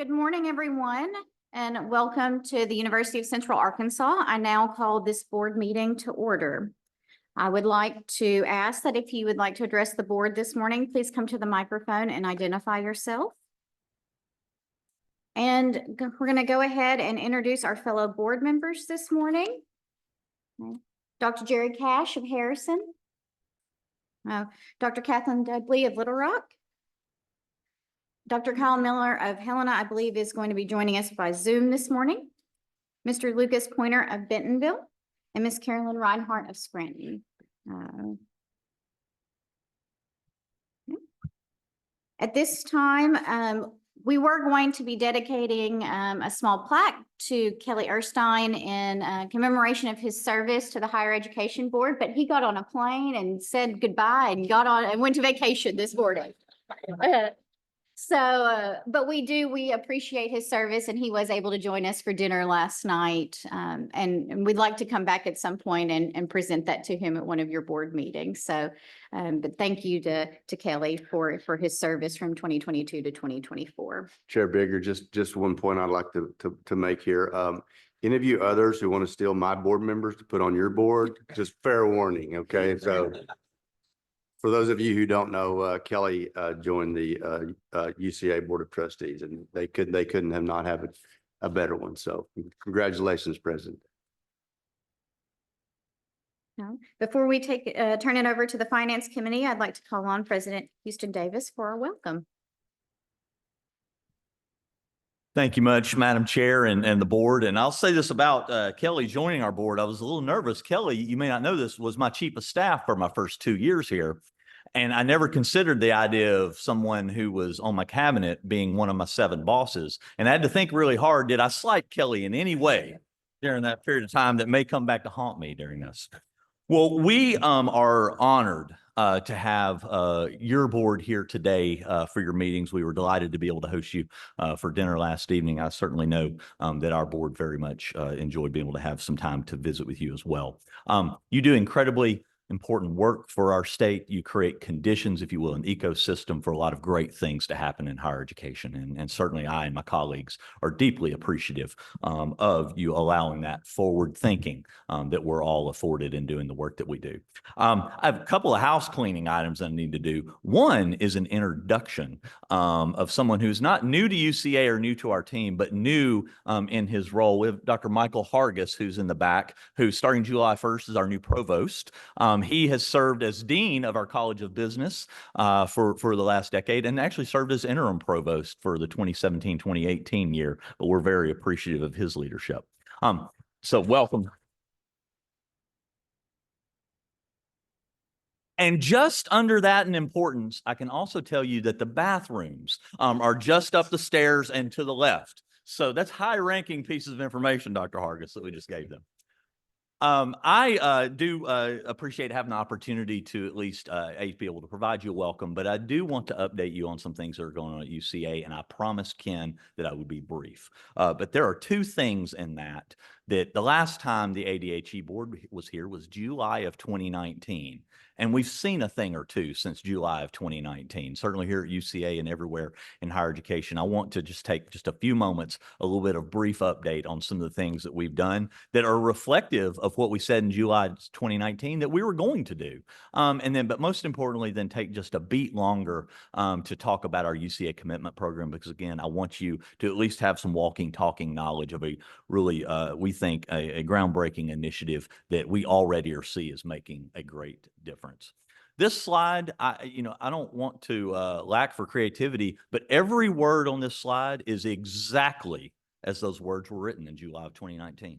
Good morning, everyone, and welcome to the University of Central Arkansas. I now call this board meeting to order. I would like to ask that if you would like to address the board this morning, please come to the microphone and identify yourself. And we're going to go ahead and introduce our fellow board members this morning. Dr. Jerry Cash of Harrison, Dr. Kathleen Dudley of Little Rock, Dr. Kyle Miller of Helena, I believe, is going to be joining us by Zoom this morning. Mr. Lucas Pointer of Bentonville, and Miss Carolyn Reinhardt of Scranton. At this time, we were going to be dedicating a small plaque to Kelly Erstein in commemoration of his service to the Higher Education Board, but he got on a plane and said goodbye and got on and went to vacation this morning. But we appreciate his service, and he was able to join us for dinner last night. And we'd like to come back at some point and present that to him at one of your board meetings. So, but thank you to Kelly for his service from 2022 to 2024. Chair Bigger, just one point I'd like to make here. Any of you others who want to steal my board members to put on your board, just fair warning, okay? So for those of you who don't know, Kelly joined the UCA Board of Trustees, and they couldn't have not have a better one. So congratulations, President. Before we turn it over to the Finance Committee, I'd like to call on President Houston Davis for our welcome. Thank you much, Madam Chair and the board. And I'll say this about Kelly joining our board. I was a little nervous. Kelly, you may not know this, was my chief of staff for my first 2 years here. And I never considered the idea of someone who was on my cabinet being one of my 7 bosses. And I had to think really hard, did I slight Kelly in any way during that period of time that may come back to haunt me during this? Well, we are honored to have your board here today for your meetings. We were delighted to be able to host you for dinner last evening. I certainly know that our board very much enjoyed being able to have some time to visit with you as well. You do incredibly important work for our state. You create conditions, if you will, an ecosystem for a lot of great things to happen in higher education. And certainly I and my colleagues are deeply appreciative of you allowing that forward thinking that we're all afforded in doing the work that we do. I have a couple of house cleaning items I need to do. One is an introduction of someone who's not new to UCA or new to our team, but new in his role. We have Dr. Michael Hargis, who's in the back, who starting July 1st is our new provost. He has served as dean of our College of Business for the last decade, and actually served as interim provost for the 2017-2018 year, but we're very appreciative of his leadership. So welcome. And just under that in importance, I can also tell you that the bathrooms are just up the stairs and to the left. So that's high-ranking pieces of information, Dr. Hargis, that we just gave them. I do appreciate having the opportunity to at least be able to provide you a welcome, but I do want to update you on some things that are going on at UCA, and I promised Ken that I would be brief. But there are 2 things in that the last time the AHECB board was here was July of 2019. And we've seen a thing or two since July of 2019, certainly here at UCA and everywhere in higher education. I want to just take just a few moments, a little bit of brief update on some of the things that we've done that are reflective of what we said in July 2019 that we were going to do. But most importantly, then take just a beat longer to talk about our UCA commitment program, because again, I want you to at least have some walking, talking knowledge of a really, we think, a groundbreaking initiative that we already see is making a great difference. This slide, I don't want to lack for creativity, but every word on this slide is exactly as those words were written in July of 2019.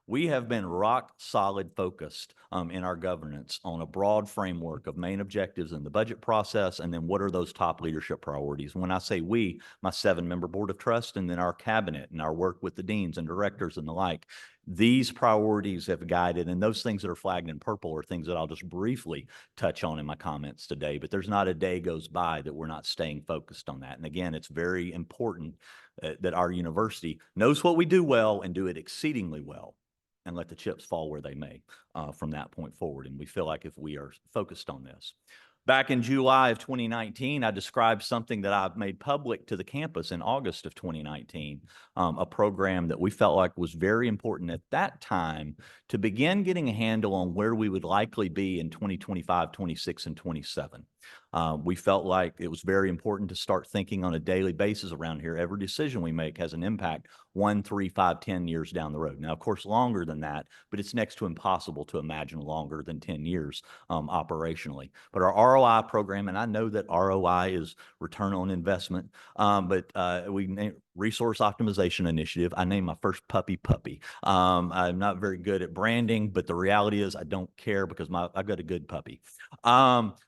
We have been rock solid focused in our governance on a broad framework of main objectives in the budget process, and then what are those top leadership priorities. When I say we, my 7-member board of trust, and then our cabinet and our work with the deans and directors and the like, these priorities have guided, and those things that are flagged in purple are things that I'll just briefly touch on in my comments today, but there's not a day goes by that we're not staying focused on that. And again, it's very important that our university knows what we do well and do it exceedingly well, and let the chips fall where they may from that point forward. And we feel like if we are focused on this. Back in July of 2019, I described something that I've made public to the campus in August of 2019, a program that we felt like was very important at that time to begin getting a handle on where we would likely be in 2025, 26, and 27. We felt like it was very important to start thinking on a daily basis around here. Every decision we make has an impact 1, 3, 5, 10 years down the road. Now, of course, longer than that, but it's next to impossible to imagine longer than 10 years operationally. But our ROI program, and I know that ROI is return on investment, but we name Resource Optimization Initiative. I named my first puppy. I'm not very good at branding, but the reality is I don't care because I've got a good puppy.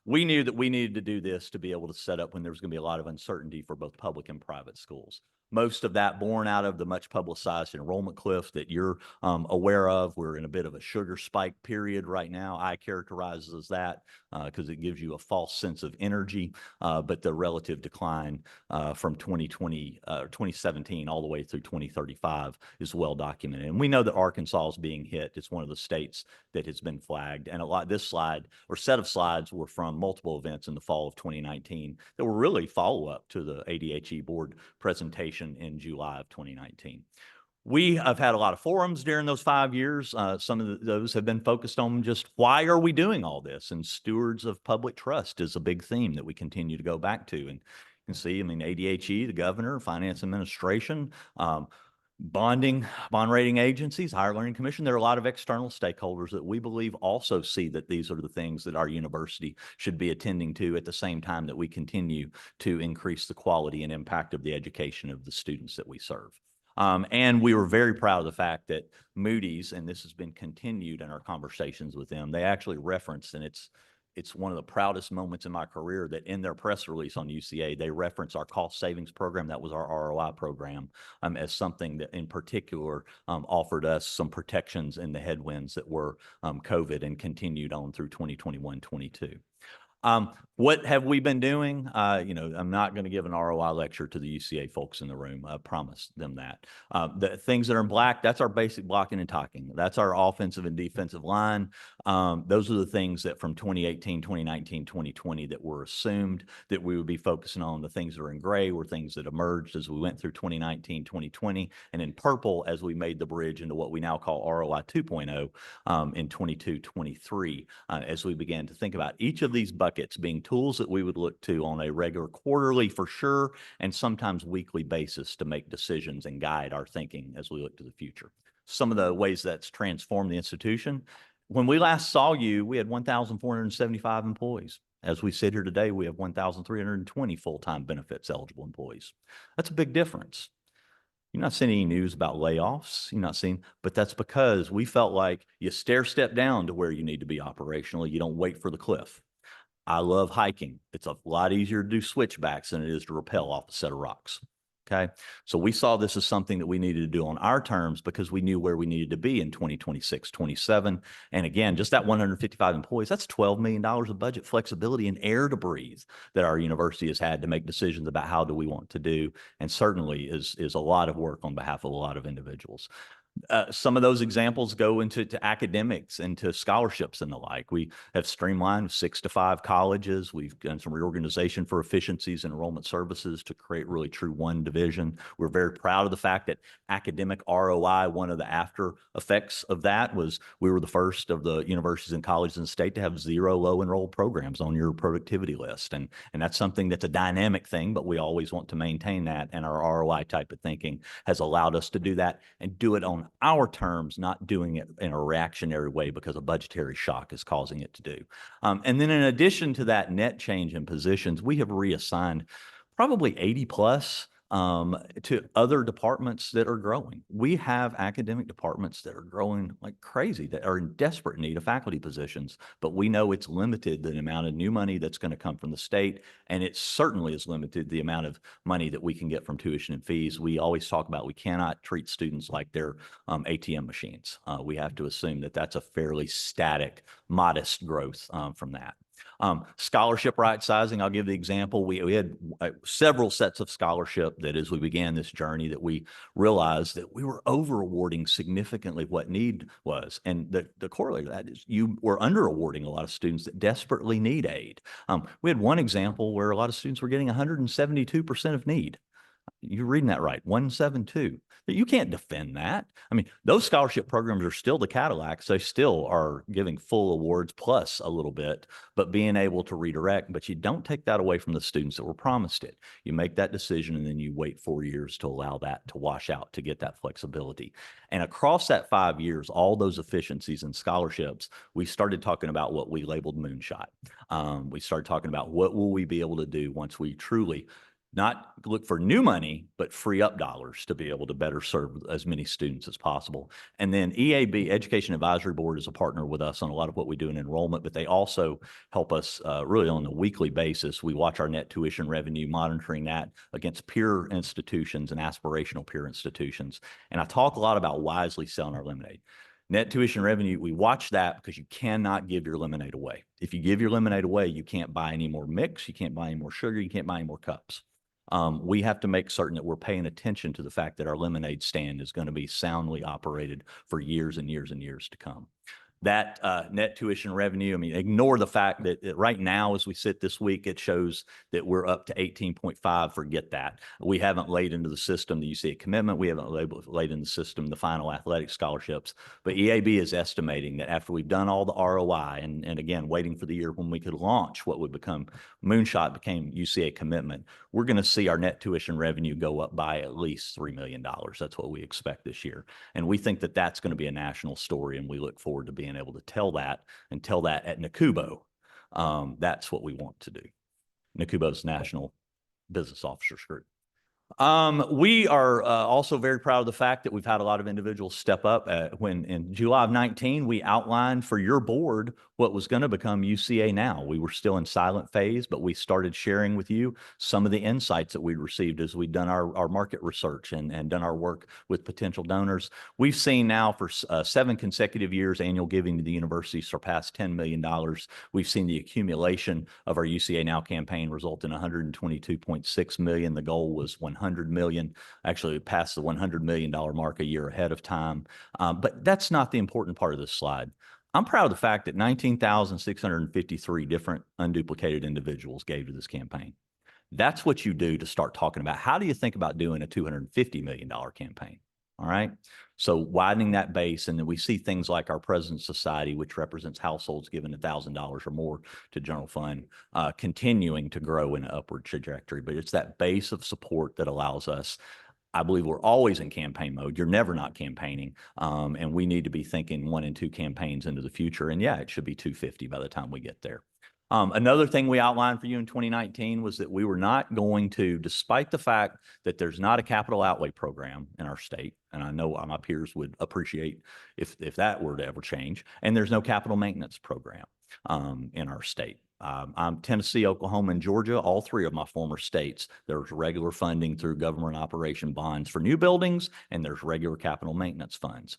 We knew that we needed to do this to be able to set up when there was going to be a lot of uncertainty for both public and private schools. Most of that born out of the much publicized enrollment cliff that you're aware of. We're in a bit of a sugar spike period right now. I characterize it as that because it gives you a false sense of energy, but the relative decline from 2017 all the way through 2035 is well documented. And we know that Arkansas is being hit. It's one of the states that has been flagged. And this slide or set of slides were from multiple events in the fall of 2019 that were really follow-up to the ADHE board presentation in July of 2019. We have had a lot of forums during those 5 years. Some of those have been focused on just why are we doing all this? And stewards of public trust is a big theme that we continue to go back to. And you can see, I mean, ADHE, the governor, finance administration, bond rating agencies, higher learning commission. There are a lot of external stakeholders that we believe also see that these are the things that our university should be attending to at the same time that we continue to increase the quality and impact of the education of the students that we serve. And we were very proud of the fact that Moody's, and this has been continued in our conversations with them, they actually referenced, and it's one of the proudest moments in my career that in their press release on UCA, they reference our cost savings program. That was our ROI program as something that in particular offered us some protections in the headwinds that were COVID and continued on through 2021, 22. What have we been doing? I'm not going to give an ROI lecture to the UCA folks in the room. I promise them that. The things that are in black, that's our basic blocking and tackling. That's our offensive and defensive line. Those are the things that from 2018, 2019, 2020 that were assumed that we would be focusing on. The things that are in gray were things that emerged as we went through 2019, 2020, and in purple as we made the bridge into what we now call ROI 2.0 in 22, 23, as we began to think about each of these buckets being tools that we would look to on a regular quarterly for sure, and sometimes weekly basis to make decisions and guide our thinking as we look to the future. Some of the ways that's transformed the institution. When we last saw you, we had 1,475 employees. As we sit here today, we have 1,320 full-time benefits eligible employees. That's a big difference. You're not seeing any news about layoffs. You're not seeing, but that's because we felt like you stair step down to where you need to be operationally. You don't wait for the cliff. I love hiking. It's a lot easier to do switchbacks than it is to rappel off a set of rocks. Okay. So we saw this as something that we needed to do on our terms because we knew where we needed to be in 2026, 27. And again, just that 155 employees, that's $12 million of budget flexibility and air to breathe that our university has had to make decisions about how do we want to do. And certainly is a lot of work on behalf of a lot of individuals. Some of those examples go into academics and to scholarships and the like. We have streamlined 6 to 5 colleges. We've done some reorganization for efficiencies and enrollment services to create really true one division. We're very proud of the fact that academic ROI, one of the after effects of that was we were the first of the universities and colleges in the state to have 0 low enrolled programs on your productivity list. And that's something that's a dynamic thing, but we always want to maintain that. And our ROI type of thinking has allowed us to do that and do it on our terms, not doing it in a reactionary way because a budgetary shock is causing it to do. And then in addition to that net change in positions, we have reassigned probably 80 plus to other departments that are growing. We have academic departments that are growing like crazy, that are in desperate need of faculty positions, but we know it's limited the amount of new money that's going to come from the state, and it certainly is limited the amount of money that we can get from tuition and fees. We always talk about we cannot treat students like they're ATM machines. We have to assume that that's a fairly static, modest growth from that. Scholarship right sizing, I'll give the example. We had several sets of scholarship that as we began this journey that we realized that we were over awarding significantly what need was. And the corollary to that is you were under awarding a lot of students that desperately need aid. We had one example where a lot of students were getting 172% of need. You're reading that right, 172. You can't defend that. I mean, those scholarship programs are still the Cadillacs. They still are giving full awards plus a little bit, but being able to redirect. But you don't take that away from the students that were promised it. You make that decision and then you wait 4 years to allow that to wash out to get that flexibility. And across that 5 years, all those efficiencies and scholarships, we started talking about what we labeled moonshot. We started talking about what will we be able to do once we truly not look for new money, but free up dollars to be able to better serve as many students as possible. And then EAB, Education Advisory Board, is a partner with us on a lot of what we do in enrollment, but they also help us really on a weekly basis. We watch our net tuition revenue, monitoring that against peer institutions and aspirational peer institutions. And I talk a lot about wisely selling our lemonade. Net tuition revenue, we watch that because you cannot give your lemonade away. If you give your lemonade away, you can't buy any more mix, you can't buy any more sugar, you can't buy any more cups. We have to make certain that we're paying attention to the fact that our lemonade stand is going to be soundly operated for years and years and years to come. That net tuition revenue, I mean, ignore the fact that right now, as we sit this week, it shows that we're up to 18.5. Forget that. We haven't laid into the system the UCA commitment. We haven't laid in the system the final athletic scholarships. But EAB is estimating that after we've done all the ROI and again, waiting for the year when we could launch what would become Moonshot became UCA commitment, we're going to see our net tuition revenue go up by at least $3 million. That's what we expect this year. And we think that that's going to be a national story, and we look forward to being able to tell that and tell that at NACUBO. That's what we want to do. NACUBO's National Business Officers Group. We are also very proud of the fact that we've had a lot of individuals step up. When in July of 19, we outlined for your board what was going to become UCA Now. We were still in silent phase, but we started sharing with you some of the insights that we'd received as we'd done our market research and done our work with potential donors. We've seen now for 7 consecutive years, annual giving to the university surpass $10 million. We've seen the accumulation of our UCA Now campaign result in $122.6 million. The goal was 100 million. Actually, we passed the $100 million mark a year ahead of time. But that's not the important part of this slide. I'm proud of the fact that 19,653 different unduplicated individuals gave to this campaign. That's what you do to start talking about how do you think about doing a $250 million campaign? All right. So widening that base, and then we see things like our President's Society, which represents households given $1,000 or more to general fund, continuing to grow in an upward trajectory. But it's that base of support that allows us. I believe we're always in campaign mode. You're never not campaigning. And we need to be thinking 1 and 2 campaigns into the future. And yeah, it should be 250 by the time we get there. Another thing we outlined for you in 2019 was that we were not going to, despite the fact that there's not a capital outlay program in our state, and I know my peers would appreciate if that were to ever change, and there's no capital maintenance program in our state. I'm Tennessee, Oklahoma, and Georgia, all 3 of my former states. There's regular funding through government operation bonds for new buildings, and there's regular capital maintenance funds.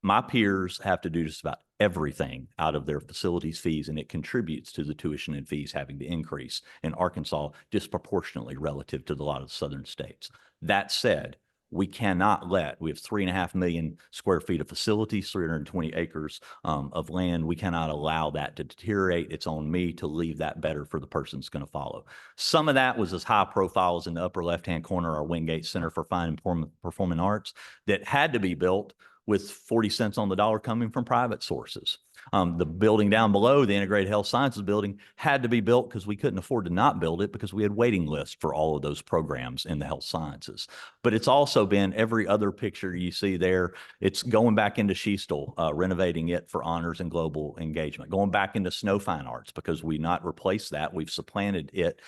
My peers have to do just about everything out of their facilities fees, and it contributes to the tuition and fees having to increase in Arkansas disproportionately relative to a lot of the southern states. That said, we cannot let, we have 3.5 million square feet of facilities, 320 acres of land. We cannot allow that to deteriorate. It's on me to leave that better for the person that's going to follow. Some of that was as high profile as in the upper left-hand corner, our Wingate Center for Fine and Performing Arts that had to be built with 40 cents on the dollar coming from private sources. The building down below, the Integrated Health Sciences building, had to be built because we couldn't afford to not build it because we had waiting lists for all of those programs in the health sciences. But it's also been every other picture you see there. It's going back into Sheastal, renovating it for honors and global engagement, going back into Snow Fine Arts because we not replaced that. We've supplanted it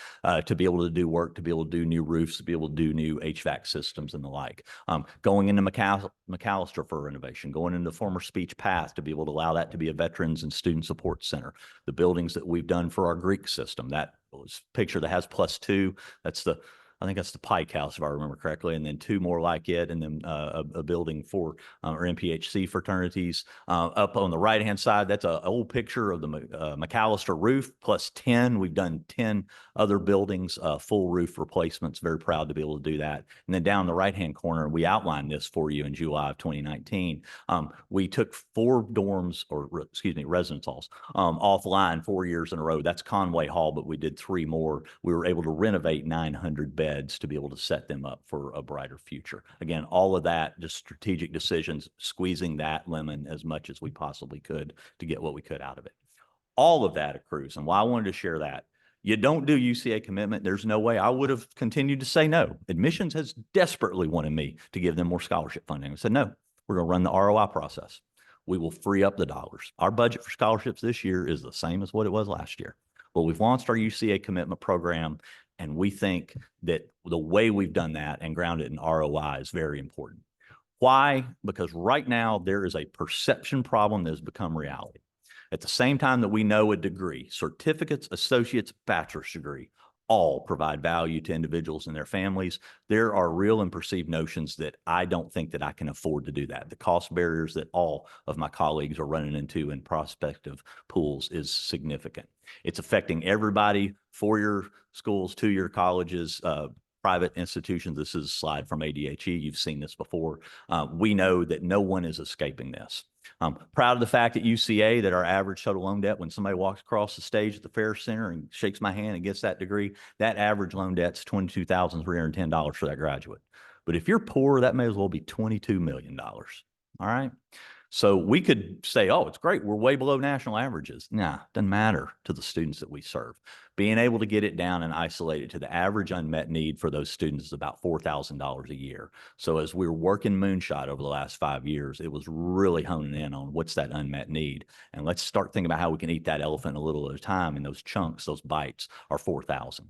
to be able to do work, to be able to do new roofs, to be able to do new HVAC systems and the like. Going into McAllister for renovation, going into the former Speech Path to be able to allow that to be a Veterans and Student Support Center. The buildings that we've done for our Greek system, that picture that has +2, that's the think that's the Pike House, if I remember correctly, and then 2 more like it, and then a building for our MPHC fraternities. Up on the right-hand side, that's an old picture of the McAllister roof plus 10. We've done 10 other buildings, full roof replacements. Very proud to be able to do that. And then down the right-hand corner, we outlined this for you in July of 2019. We took 4 dorms, or excuse me, residence halls, offline 4 years in a row. That's Conway Hall, but we did 3 more. We were able to renovate 900 beds to be able to set them up for a brighter future. Again, all of that, just strategic decisions, squeezing that lemon as much as we possibly could to get what we could out of it. All of that accrues. And why I wanted to share that, you don't do UCA commitment, there's no way I would have continued to say no. Admissions has desperately wanted me to give them more scholarship funding. I said, no, we're going to run the ROI process. We will free up the dollars. Our budget for scholarships this year is the same as what it was last year. Well, we've launched our UCA commitment program, and we think that the way we've done that and grounded in ROI is very important. Why? Because right now there is a perception problem that has become reality. At the same time that we know a degree, certificates, associates, bachelor's degree, all provide value to individuals and their families, there are real and perceived notions that I don't think that I can afford to do that. The cost barriers that all of my colleagues are running into in prospective pools is significant. It's affecting everybody, 4-year schools, 2-year colleges, private institutions. This is a slide from ADHE. You've seen this before. We know that no one is escaping this. I'm proud of the fact at UCA that our average total loan debt, when somebody walks across the stage at the Fair Center and shakes my hand and gets that degree, that average loan debt's $22,310 for that graduate. But if you're poor, that may as well be $22 million. All right. So we could say, oh, it's great, we're way below national averages. Nah, doesn't matter to the students that we serve. Being able to get it down and isolate it to the average unmet need for those students is about $4,000 a year. So as we were working Moonshot over the last 5 years, it was really honing in on what's that unmet need. And let's start thinking about how we can eat that elephant a little at a time, and those chunks, those bites are 4,000.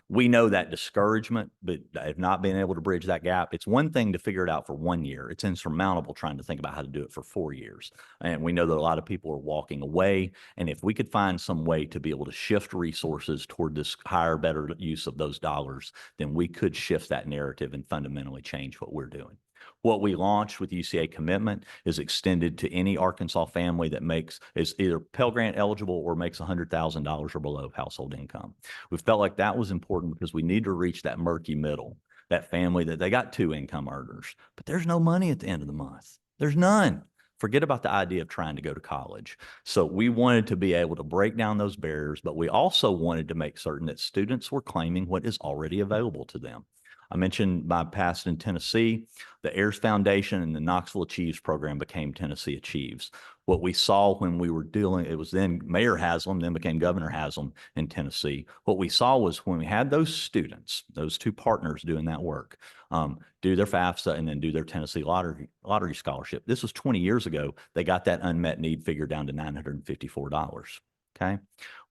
We know that discouragement, but have not been able to bridge that gap. It's one thing to figure it out for 1 year. It's insurmountable trying to think about how to do it for 4 years. And we know that a lot of people are walking away. And if we could find some way to be able to shift resources toward this higher, better use of those dollars, then we could shift that narrative and fundamentally change what we're doing. What we launched with UCA Commitment is extended to any Arkansas family that is either Pell Grant eligible or makes $100,000 or below household income. We felt like that was important because we need to reach that murky middle, that family that they got 2 income earners, but there's no money at the end of the month. There's none. Forget about the idea of trying to go to college. So we wanted to be able to break down those barriers, but we also wanted to make certain that students were claiming what is already available to them. I mentioned my past in Tennessee. The Ayers Foundation and the Knoxville Achieves program became Tennessee Achieves. What we saw when we were dealing, it was then Mayor Haslam, then became Governor Haslam in Tennessee. What we saw was when we had those students, those 2 partners doing that work, do their FAFSA and then do their Tennessee lottery scholarship. This was 20 years ago. They got that unmet need figure down to $954. Okay.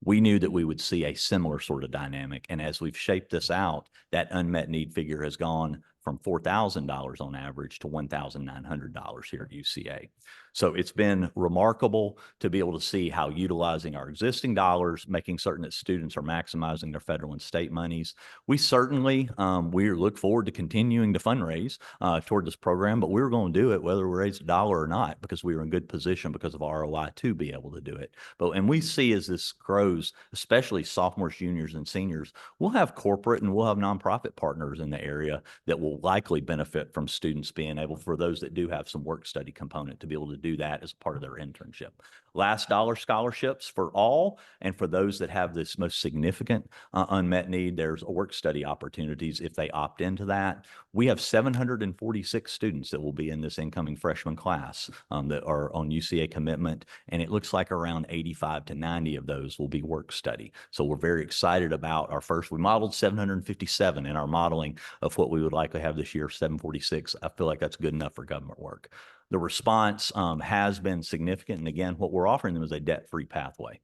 We knew that we would see a similar sort of dynamic. And as we've shaped this out, that unmet need figure has gone from $4,000 on average to $1,900 here at UCA. So it's been remarkable to be able to see how utilizing our existing dollars, making certain that students are maximizing their federal and state monies. We certainly, we look forward to continuing to fundraise toward this program, but we're going to do it whether we raise $1 or not, because we were in good position because of ROI to be able to do it. And we see as this grows, especially sophomores, juniors, and seniors, we'll have corporate and we'll have nonprofit partners in the area that will likely benefit from students being able, for those that do have some work study component, to be able to do that as part of their internship. Last dollar scholarships for all, and for those that have this most significant unmet need, there's work study opportunities if they opt into that. We have 746 students that will be in this incoming freshman class that are on UCA commitment, and it looks like around 85 to 90 of those will be work study. So we're very excited about our first. We modeled 757 in our modeling of what we would likely have this year, 746. I feel like that's good enough for government work. The response has been significant. And again, what we're offering them is a debt-free pathway.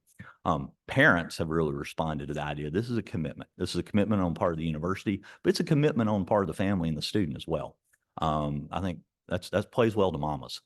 Parents have really responded to the idea. This is a commitment. This is a commitment on part of the university, but it's a commitment on part of the family and the student as well. I think that plays well to mamas.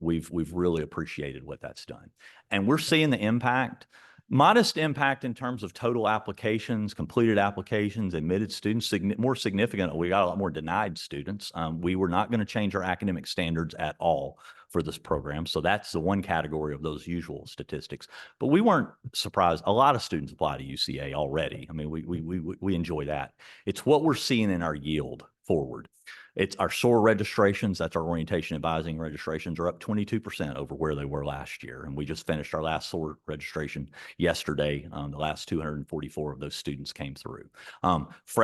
We've really appreciated what that's done. And we're seeing the impact. Modest impact in terms of total applications, completed applications, admitted students. More significant, we got a lot more denied students. We were not going to change our academic standards at all for this program. So that's the one category of those usual statistics. But we weren't surprised. A lot of students apply to UCA already. I mean, we enjoy that. It's what we're seeing in our yield forward. It's our SOAR registrations, that's our orientation advising registrations, are up 22% over where they were last year. And we just finished our last SOAR registration yesterday. The last 244 of those students came through.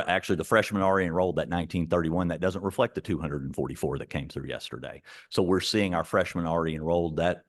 Actually, the freshmen already enrolled at 1931. That doesn't reflect the 244 that came through yesterday. So we're seeing our freshmen already enrolled. That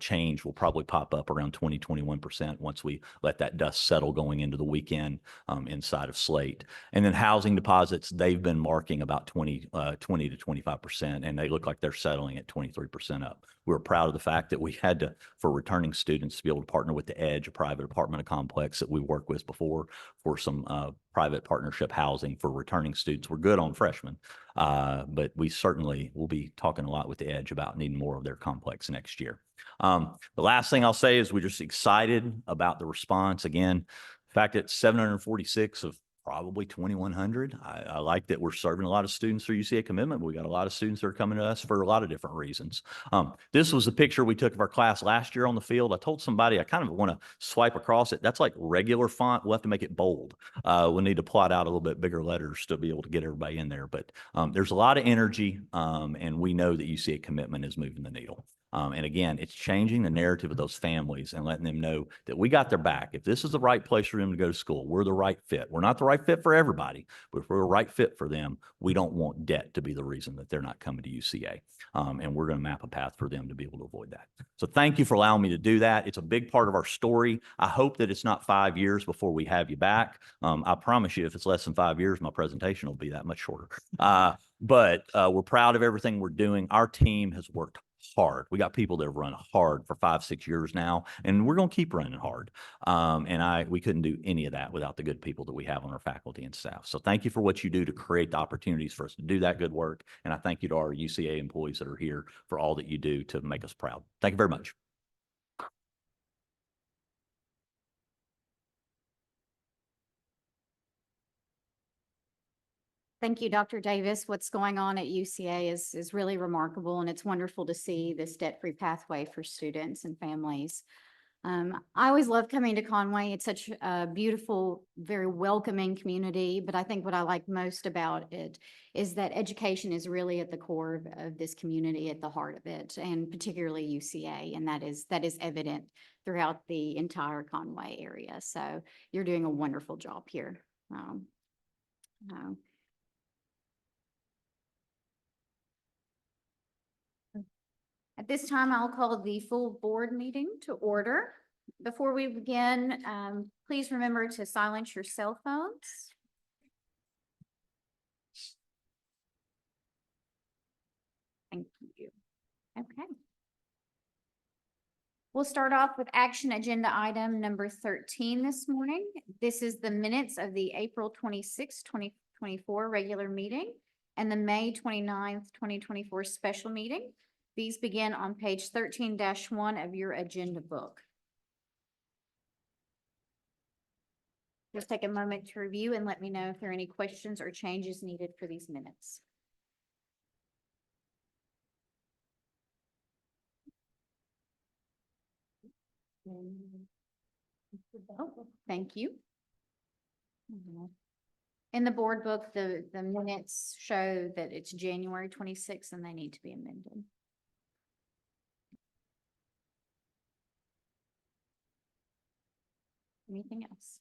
change will probably pop up around 20-21% once we let that dust settle going into the weekend inside of Slate. And then housing deposits, they've been marking about 20 to 25%, and they look like they're settling at 23% up. We're proud of the fact that we had to, for returning students, to be able to partner with the Edge, a private apartment complex that we worked with before, for some private partnership housing for returning students. We're good on freshmen, but we certainly will be talking a lot with the Edge about needing more of their complex next year. The last thing I'll say is we're just excited about the response. Again, the fact that 746 of probably 2,100. I like that we're serving a lot of students through UCA commitment, but we got a lot of students that are coming to us for a lot of different reasons. This was a picture we took of our class last year on the field. I told somebody I kind of want to swipe across it. That's like regular font. We'll have to make it bold. We'll need to plot out a little bit bigger letters to be able to get everybody in there. But there's a lot of energy, and we know that UCA commitment is moving the needle. And again, it's changing the narrative of those families and letting them know that we got their back. If this is the right place for them to go to school, we're the right fit. We're not the right fit for everybody, but if we're the right fit for them, we don't want debt to be the reason that they're not coming to UCA. And we're going to map a path for them to be able to avoid that. So thank you for allowing me to do that. It's a big part of our story. I hope that it's not 5 years before we have you back. I promise you, if it's less than 5 years, my presentation will be that much shorter. But we're proud of everything we're doing. Our team has worked hard. We got people that have run hard for 5-6 years now, and we're going to keep running hard. We couldn't do any of that without the good people that we have on our faculty and staff. So thank you for what you do to create the opportunities for us to do that good work. And I thank you to our UCA employees that are here for all that you do to make us proud. Thank you very much. Thank you, Dr. Davis. What's going on at UCA is really remarkable, and it's wonderful to see this debt-free pathway for students and families. I always love coming to Conway. It's such a beautiful, very welcoming community, but I think what I like most about it is that education is really at the core of this community, at the heart of it, and particularly UCA, and that is evident throughout the entire Conway area. So you're doing a wonderful job here. At this time, I'll call the full board meeting to order. Before we begin, please remember to silence your cell phones. Thank you. Okay. We'll start off with action agenda item number 13 this morning. This is the minutes of the April 26, 2024 regular meeting and the May 29th, 2024 special meeting. These begin on page 13-1 of your agenda book. Just take a moment to review and let me know if there are any questions or changes needed for these minutes. Thank you. In the board book, the minutes show that it's January 26th and they need to be amended. Anything else?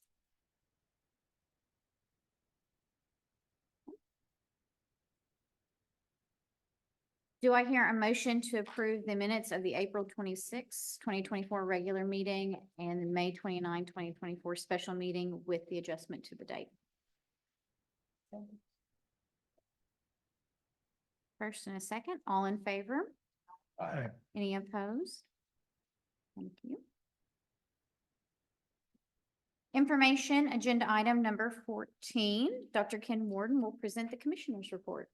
Do I hear a motion to approve the minutes of the April 26, 2024 regular meeting and the May 29, 2024 special meeting with the adjustment to the date? First and a second, all in favor? Aye. Any opposed? Thank you. Information agenda item number 14. Dr. Ken Warden will present the commissioner's report.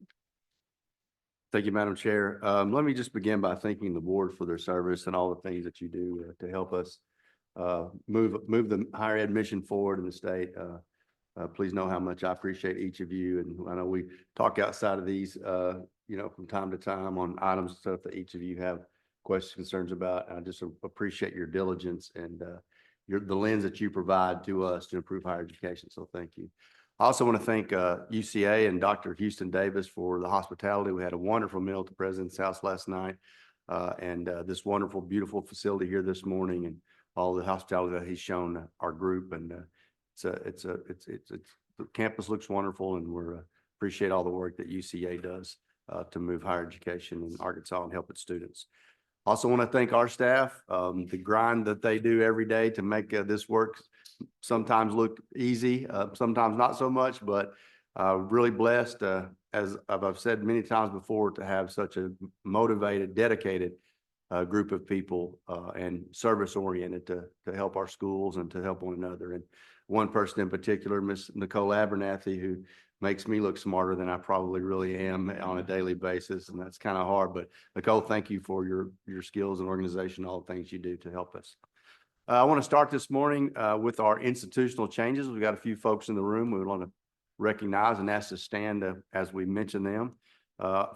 Thank you, Madam Chair. Let me just begin by thanking the board for their service and all the things that you do to help us move the higher ed mission forward in the state. Please know how much I appreciate each of you. And I know we talk outside of these, from time to time on items and stuff that each of you have questions, concerns about. I just appreciate your diligence and the lens that you provide to us to improve higher education. So thank you. I also want to thank UCA and Dr. Houston Davis for the hospitality. We had a wonderful meal at the President's House last night, and this wonderful, beautiful facility here this morning, and all the hospitality that he's shown our group. And the campus looks wonderful, and we're appreciate all the work that UCA does to move higher education in Arkansas and help its students. Also want to thank our staff, the grind that they do every day to make this work sometimes look easy, sometimes not so much, but really blessed, as I've said many times before, to have such a motivated, dedicated group of people and service oriented to help our schools and to help one another. And one person in particular, Miss Nicole Abernathy, who makes me look smarter than I probably really am on a daily basis. And that's kind of hard, but Nicole, thank you for your skills and organization, all the things you do to help us. I want to start this morning with our institutional changes. We've got a few folks in the room we want to recognize and ask to stand as we mention them.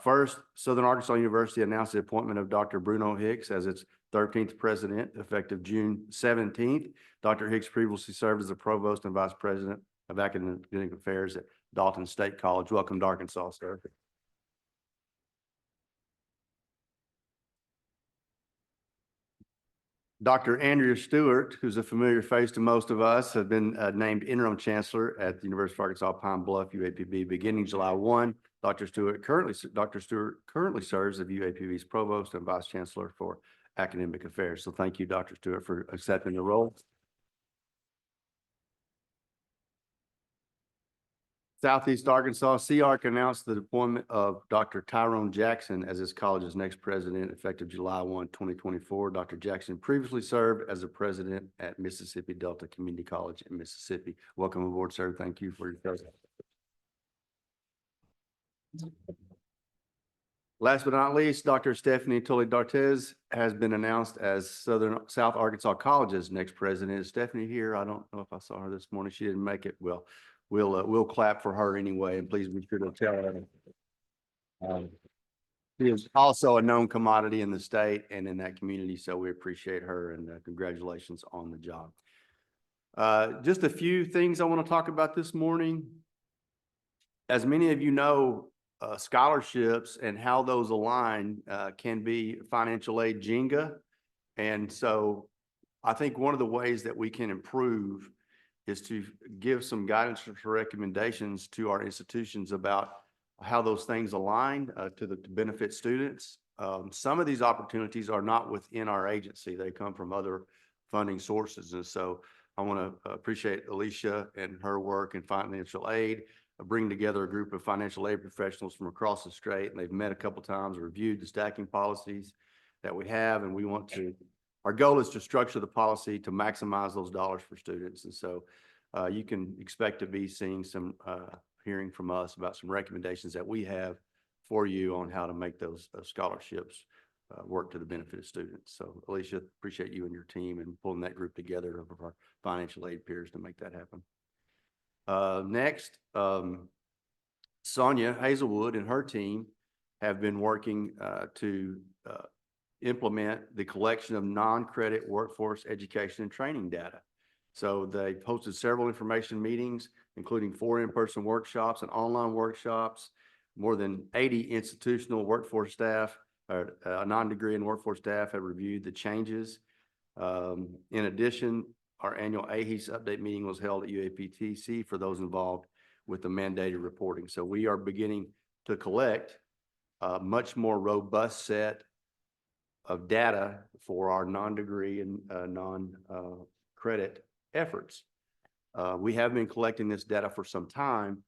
First, Southern Arkansas University announced the appointment of Dr. Bruno Hicks as its 13th president, effective June 17th. Dr. Hicks previously served as the provost and vice president of academic affairs at Dalton State College. Welcome to Arkansas, sir. Dr. Andrea Stewart, who's a familiar face to most of us, has been named interim chancellor at the University of Arkansas Pine Bluff UAPB beginning July 1. Dr. Stewart currently serves as UAPB's provost and vice chancellor for academic affairs. So thank you, Dr. Stewart, for accepting the role. Southeast Arkansas, CARC announced the appointment of Dr. Tyrone Jackson as his college's next president, effective July 1, 2024. Dr. Jackson previously served as a president at Mississippi Delta Community College in Mississippi. Welcome aboard, sir. Thank you for your presence. Last but not least, Dr. Stephanie Tully-Dartez has been announced as South Arkansas College's next president. Is Stephanie here? I don't know if I saw her this morning. She didn't make it. Well, we'll clap for her anyway, and please be sure to tell her. She is also a known commodity in the state and in that community, so we appreciate her, and congratulations on the job. Just a few things I want to talk about this morning. As many of you know, scholarships and how those align can be financial aid Jenga. And so I think one of the ways that we can improve is to give some guidance or recommendations to our institutions about how those things align to benefit students. Some of these opportunities are not within our agency. They come from other funding sources. And so I want to appreciate Alicia and her work in financial aid, bring together a group of financial aid professionals from across the state. And they've met a couple times, reviewed the stacking policies that we have. And we want to, our goal is to structure the policy to maximize those dollars for students. And so you can expect to be seeing some, hearing from us about some recommendations that we have for you on how to make those scholarships work to the benefit of students. So Alicia, appreciate you and your team and pulling that group together of our financial aid peers to make that happen. Next, Sonia Hazelwood and her team have been working to implement the collection of non-credit workforce education and training data. So they hosted several information meetings, including 4 in-person workshops and online workshops. More than 80 institutional workforce staff, non-degree and workforce staff have reviewed the changes. In addition, our annual AHECB update meeting was held at UAPTC for those involved with the mandated reporting. So we are beginning to collect a much more robust set of data for our non-degree and non-credit efforts. We have been collecting this data for some time,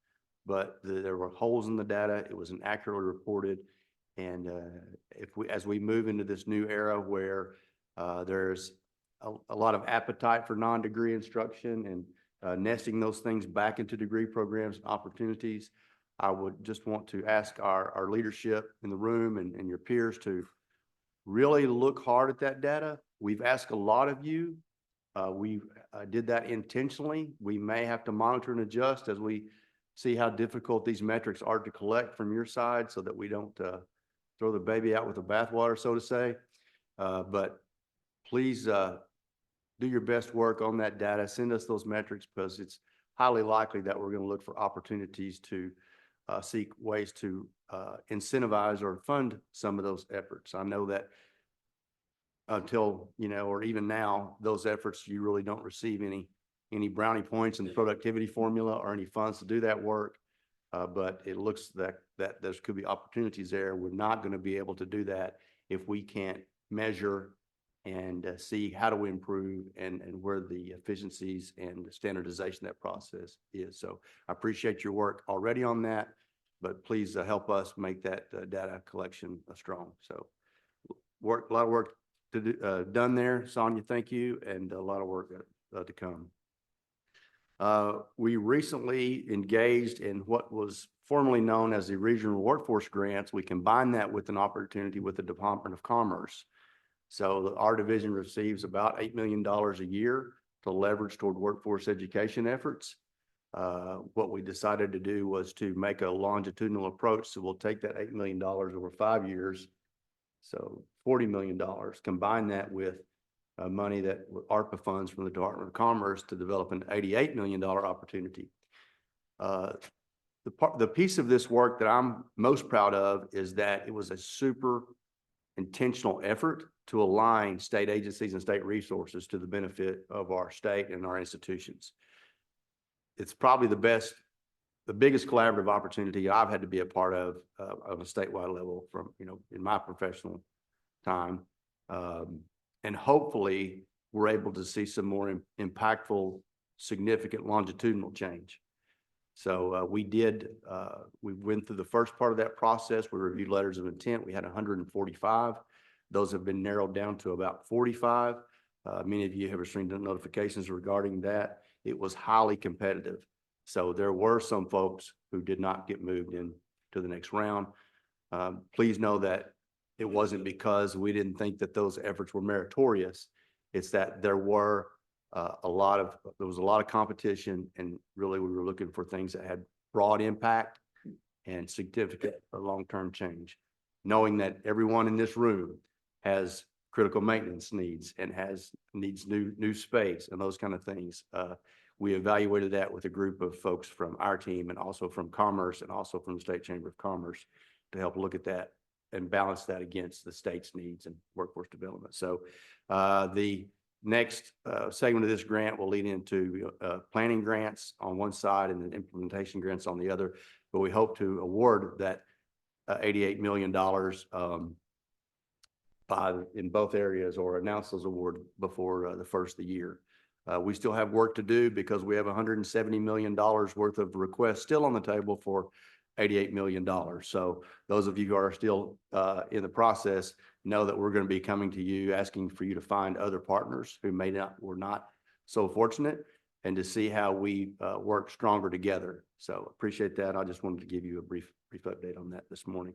but there were holes in the data. It was inaccurately reported. And as we move into this new era where there's a lot of appetite for non-degree instruction and nesting those things back into degree programs and opportunities, I would just want to ask our leadership in the room and your peers to really look hard at that data. We've asked a lot of you We did that intentionally. We may have to monitor and adjust as we see how difficult these metrics are to collect from your side so that we don't throw the baby out with the bathwater, so to say. But please do your best work on that data. Send us those metrics because it's highly likely that we're going to look for opportunities to seek ways to incentivize or fund some of those efforts. I know that until, or even now, those efforts, you really don't receive any brownie points in the productivity formula or any funds to do that work. But it looks that there could be opportunities there. We're not going to be able to do that if we can't measure and see how do we improve and where the efficiencies and the standardization of that process is. So I appreciate your work already on that, but please help us make that data collection strong. So a lot of work to do, done there. Sonia, thank you, and a lot of work to come. We recently engaged in what was formerly known as the Regional Workforce Grants. We combined that with an opportunity with the Department of Commerce. So our division receives about $8 million a year to leverage toward workforce education efforts. What we decided to do was to make a longitudinal approach. So we'll take that $8 million over 5 years. So $40 million, combine that with money that ARPA funds from the Department of Commerce to develop an $88 million opportunity. The piece of this work that I'm most proud of is that it was a super intentional effort to align state agencies and state resources to the benefit of our state and our institutions. It's probably the biggest collaborative opportunity I've had to be a part of a statewide level from, in my professional time. And hopefully we're able to see some more impactful, significant longitudinal change. So we went through the first part of that process. We reviewed letters of intent. We had 145. Those have been narrowed down to about 45. Many of you have received notifications regarding that. It was highly competitive. So there were some folks who did not get moved into the next round. Please know that it wasn't because we didn't think that those efforts were meritorious. It's that there was a lot of competition, and really we were looking for things that had broad impact and significant long-term change. Knowing that everyone in this room has critical maintenance needs and needs new space and those kind of things. We evaluated that with a group of folks from our team and also from Commerce and also from the State Chamber of Commerce to help look at that and balance that against the state's needs and workforce development. So the next segment of this grant will lead into planning grants on one side and then implementation grants on the other. But we hope to award that $88 million in both areas, or announce those awards before the first of the year. We still have work to do because we have $170 million worth of requests still on the table for $88 million. So those of you who are still in the process know that we're going to be coming to you, asking for you to find other partners who were not so fortunate, and to see how we work stronger together. So appreciate that. I just wanted to give you a brief update on that this morning.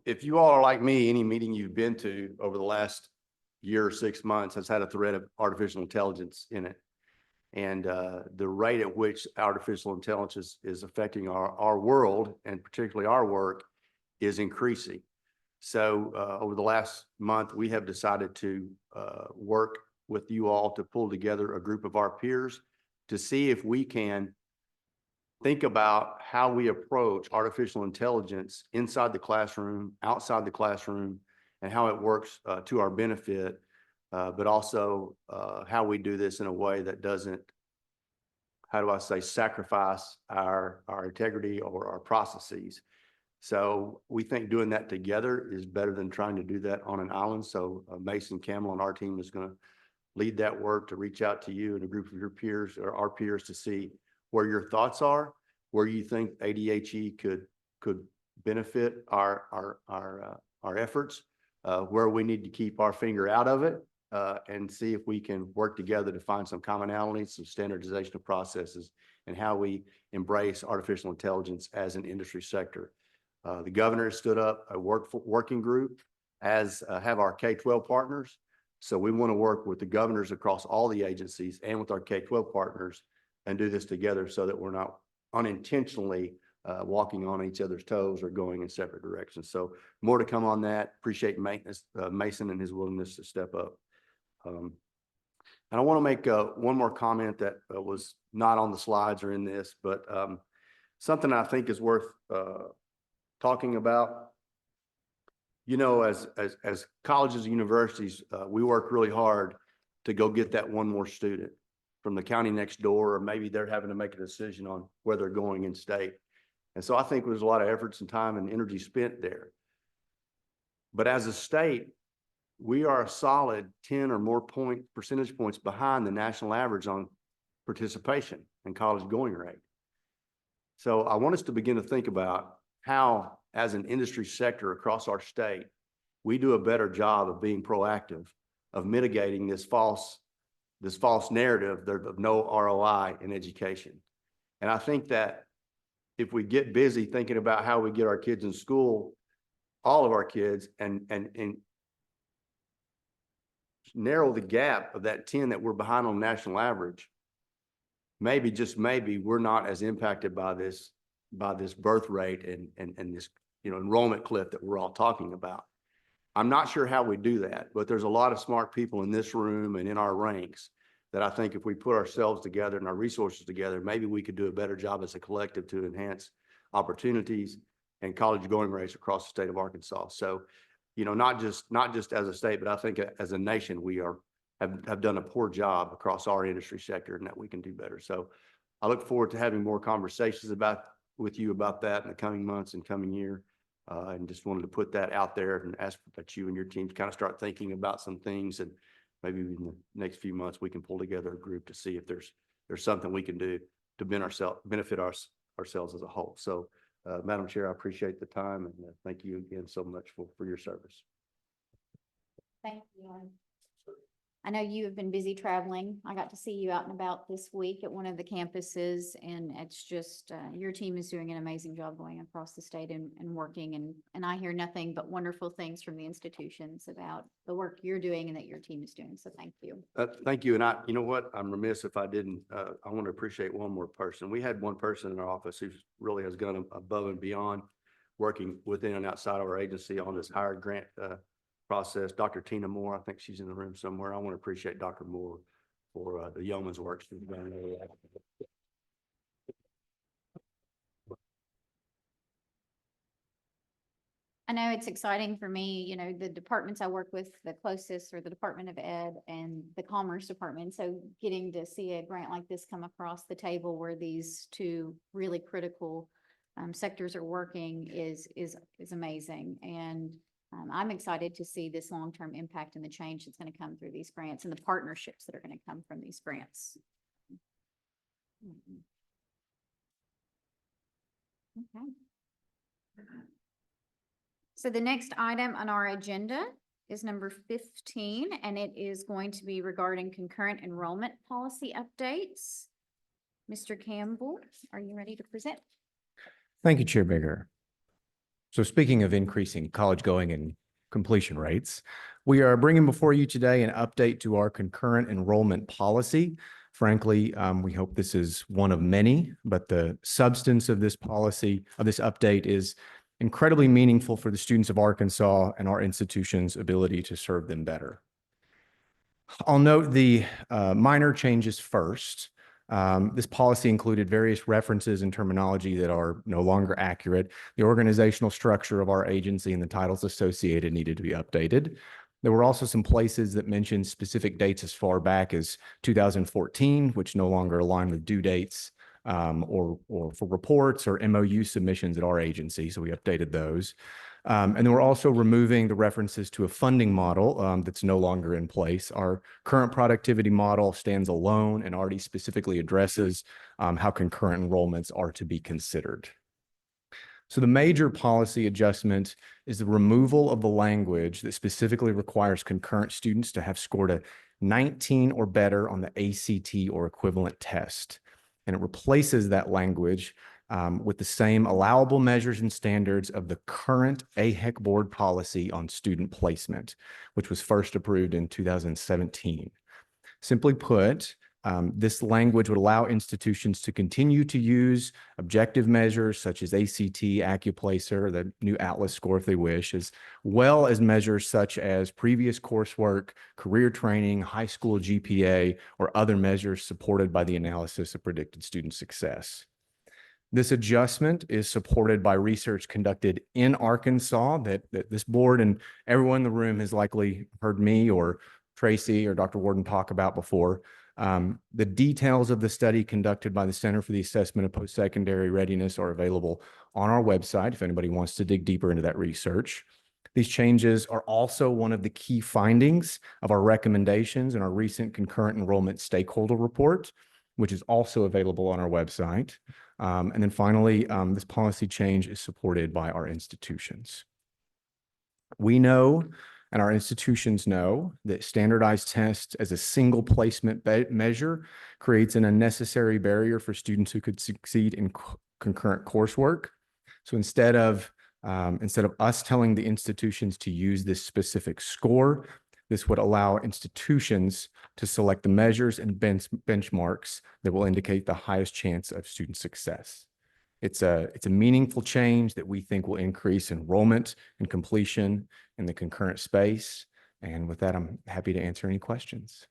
If you all are like me, any meeting you've been to over the last year or 6 months has had a thread of artificial intelligence in it. And the rate at which artificial intelligence is affecting our world, and particularly our work, is increasing. So over the last month, we have decided to work with you all to pull together a group of our peers to see if we can think about how we approach artificial intelligence inside the classroom, outside the classroom, and how it works to our benefit, but also how we do this in a way that doesn't, sacrifice our integrity or our processes. So we think doing that together is better than trying to do that on an island. So Mason Campbell on our team is going to lead that work to reach out to you and a group of your peers or our peers to see where your thoughts are, where you think ADHE could benefit our efforts, where we need to keep our finger out of it, and see if we can work together to find some commonalities, some standardization of processes, and how we embrace artificial intelligence as an industry sector. The governor stood up a working group have our K-12 partners. So we want to work with the governors across all the agencies and with our K-12 partners and do this together so that we're not unintentionally walking on each other's toes or going in separate directions. So more to come on that. Appreciate Mason and his willingness to step up. And I want to make one more comment that was not on the slides or in this, but something I think is worth talking about. You know, as colleges and universities, we work really hard to go get that one more student from the county next door, or maybe they're having to make a decision on where they're going in state. And so I think there's a lot of efforts and time and energy spent there. But as a state, we are a solid 10 or more percentage points behind the national average on participation and college going rate. So I want us to begin to think about how, as an industry sector across our state, we do a better job of being proactive, of mitigating this false narrative of no ROI in education. And I think that if we get busy thinking about how we get our kids in school, all of our kids, and narrow the gap of that 10 that we're behind on national average, maybe, just maybe, we're not as impacted by this birth rate and this, enrollment cliff that we're all talking about. I'm not sure how we do that, but there's a lot of smart people in this room and in our ranks that I think if we put ourselves together and our resources together, maybe we could do a better job as a collective to enhance opportunities and college going rates across the state of Arkansas. So, not just as a state, but I think as a nation, we have done a poor job across our industry sector, and that we can do better. So I look forward to having more conversations with you about that in the coming months and coming year. And just wanted to put that out there and ask that you and your team kind of start thinking about some things, and maybe in the next few months we can pull together a group to see if there's something we can do to benefit ourselves as a whole. So Madam Chair, I appreciate the time, and thank you again so much for your service. Thank you. I know you have been busy traveling. I got to see you out and about this week at one of the campuses, and it's just, your team is doing an amazing job going across the state and working, and I hear nothing but wonderful things from the institutions about the work you're doing and that your team is doing. So thank you. Thank you. And you know what? I'm remiss if I didn't, I want to appreciate one more person. We had one person in our office who really has gone above and beyond, working within and outside of our agency on this higher grant process. Dr. Tina Moore, I think she's in the room somewhere. I want to appreciate Dr. Moore for the yeoman's work she's done. I know it's exciting for me, the departments I work with the closest are the Department of Ed and the Commerce Department. So getting to see a grant like this come across the table where these two really critical sectors are working is amazing. And I'm excited to see this long-term impact and the change that's going to come through these grants and the partnerships that are going to come from these grants. Okay. So the next item on our agenda is number 15, and it is going to be regarding concurrent enrollment policy updates. Mr. Campbell, are you ready to present? Thank you, Chair Baker. So speaking of increasing college going and completion rates, we are bringing before you today an update to our concurrent enrollment policy. Frankly, we hope this is one of many, but the substance of this policy, of this update, is incredibly meaningful for the students of Arkansas and our institution's ability to serve them better. I'll note the minor changes first. This policy included various references and terminology that are no longer accurate. The organizational structure of our agency and the titles associated needed to be updated. There were also some places that mentioned specific dates as far back as 2014, which no longer align with due dates or for reports or MOU submissions at our agency, so we updated those. And then we're also removing the references to a funding model that's no longer in place. Our current productivity model stands alone and already specifically addresses how concurrent enrollments are to be considered. So the major policy adjustment is the removal of the language that specifically requires concurrent students to have scored a 19 or better on the ACT or equivalent test. And it replaces that language with the same allowable measures and standards of the current AHEC board policy on student placement, which was first approved in 2017. Simply put, this language would allow institutions to continue to use objective measures such as ACT, AccuPlacer, the new Atlas score if they wish, as well as measures such as previous coursework, career training, high school GPA, or other measures supported by the analysis of predicted student success. This adjustment is supported by research conducted in Arkansas that this board and everyone in the room has likely heard me or Tracy or Dr. Warden talk about before. The details of the study conducted by the Center for the Assessment of Post-Secondary Readiness are available on our website if anybody wants to dig deeper into that research. These changes are also one of the key findings of our recommendations in our recent concurrent enrollment stakeholder report, which is also available on our website. And then finally, this policy change is supported by our institutions. We know, and our institutions know, that standardized tests as a single placement measure creates an unnecessary barrier for students who could succeed in concurrent coursework. So instead of us telling the institutions to use this specific score, this would allow institutions to select the measures and benchmarks that will indicate the highest chance of student success. It's a meaningful change that we think will increase enrollment and completion in the concurrent space. And with that, I'm happy to answer any questions.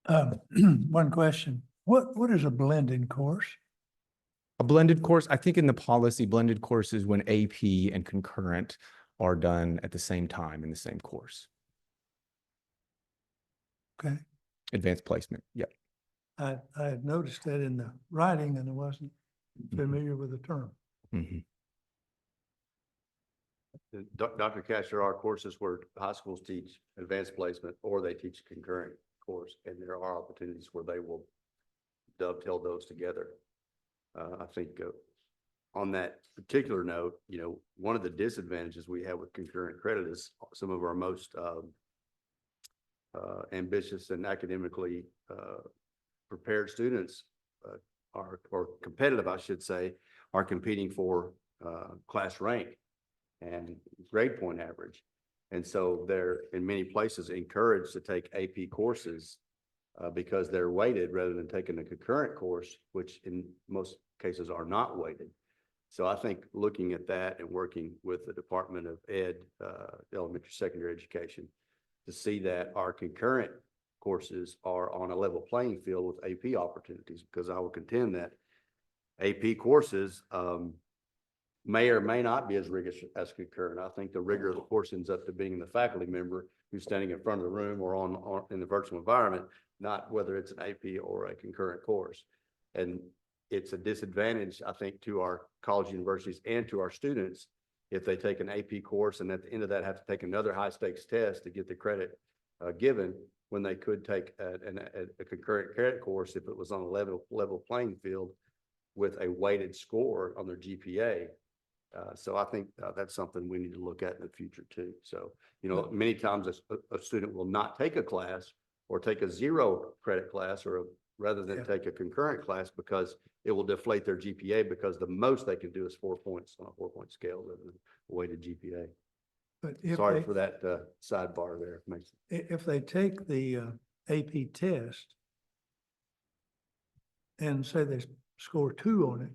One question. What is a blended course? A blended course, I think in the policy, blended course is when AP and concurrent are done at the same time in the same course. Okay. Advanced placement, yep. I had noticed that in the writing and I wasn't familiar with the term. Mhm. Dr. Cash, there are courses where high schools teach advanced placement or they teach concurrent course, and there are opportunities where they will dovetail those together. I think on that particular note, one of the disadvantages we have with concurrent credit is some of our most ambitious and academically prepared students or competitive, I should say, are competing for class rank and grade point average. And so they're in many places encouraged to take AP courses because they're weighted rather than taking a concurrent course, which in most cases are not weighted. So I think looking at that and working with the Department of Ed, elementary, secondary education, to see that our concurrent courses are on a level playing field with AP opportunities, because I will contend that AP courses may or may not be as rigorous as concurrent. I think the rigor of the course ends up to being the faculty member who's standing in front of the room or on in the virtual environment, not whether it's an AP or a concurrent course. And it's a disadvantage, I think, to our college universities and to our students if they take an AP course and at the end of that have to take another high stakes test to get the credit given, when they could take a concurrent credit course if it was on a level playing field with a weighted score on their GPA. So I think that's something we need to look at in the future too. So, many times a student will not take a class or take a 0 credit class rather than take a concurrent class because it will deflate their GPA, because the most they can do is 4 points on a 4-point scale rather than a weighted GPA. But if Sorry for that sidebar there. if they take the AP test and say they score 2 on it,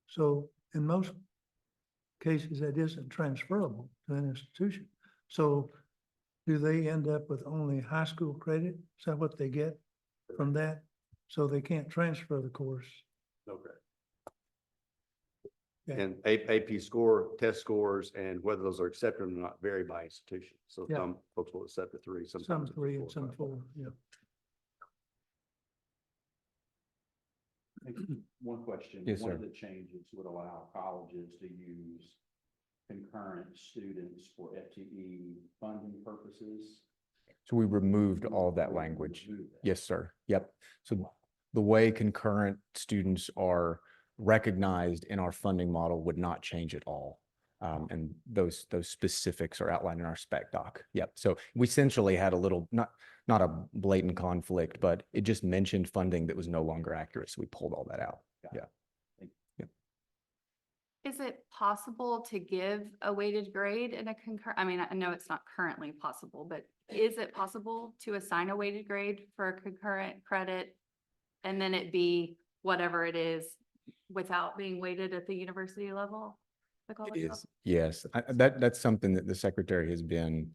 so in most cases that isn't transferable to an institution. So do they end up with only high school credit? Is that what they get from that? So they can't transfer the course. Okay. Okay. And AP test scores and whether those are accepted or not vary by institution. So Yeah. some folks will accept a 3, Some sometimes 3 4, and some 5. 4, yeah. One question. Yes, One sir. of the changes would allow colleges to use concurrent students for FTE funding purposes. So we removed all of that language. Remove that. Yes, sir. Yep. So the way concurrent students are recognized in our funding model would not change at all. And those specifics are outlined in our spec doc. Yep. So we essentially had a little, not a blatant conflict, but it just mentioned funding that was no longer accurate. So we pulled all that out. Yeah. Is it possible to give a weighted grade in a I mean, I know it's not currently possible, but is it possible to assign a weighted grade for a concurrent credit? And then it be whatever it is without being weighted at the university level? the college level? Yes, that's something that the secretary has been